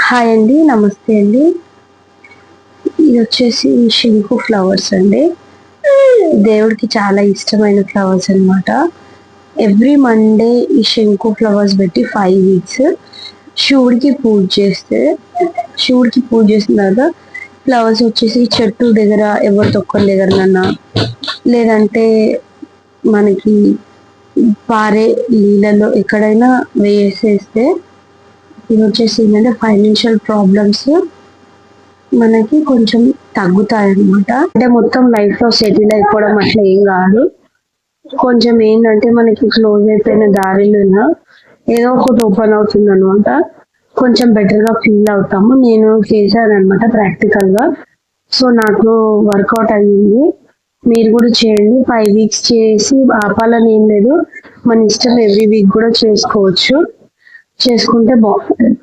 Hi అండి, నమస్తే అండి. ఇది వచ్చేసి శంకు ఫ్లవర్స్ అండి. దేవుడికి చాలా ఇష్టమైన ఫ్లవర్స్ అన్నమాట. ఎవ్రీ మండే ఈ శంకు ఫ్లవర్స్ పెట్టి 5 వీక్స్ శివుడికి పూజ చేసిన తర్వాత ఫ్లవర్స్ వచ్చేసి చెట్టు దగ్గర ఎవరి ఒక్కరి దగ్గరనన్నా, లేదంటే మనకి పారే నీళ్ళలో ఎక్కడైనా వేసేస్తే ఇది వచ్చేసి ఏంటంటే ఫైనాన్షియల్ ప్రాబ్లమ్స్ మనకి కొంచెం తగ్గుతాయి అన్నమాట. అంటే మొత్తం లైఫ్ లో సెటిల్ అయిపోవడం అట్లా ఏం కాదు. కొంచెం ఏంటంటే మనకి క్లోజ్ అయిపోయిన దారిలో ఏదో ఒకటి ఓపెన్ అవుతుంది అనమాట. కొంచెం బెటర్ గా ఫీల్ అవుతాము. నేను చేశాను అనమాట ప్రాక్టికల్ గా. సో నాకు వర్కౌట్ అయ్యింది. మీరు కూడా చేయండి. 5 వీక్స్ చేసి ఆపాలని ఏం లేదు, మన ఇష్టం. ఎవ్రీ వీక్ కూడా చేసుకోవచ్చు. చేసుకుంటే బాగుంటుంది.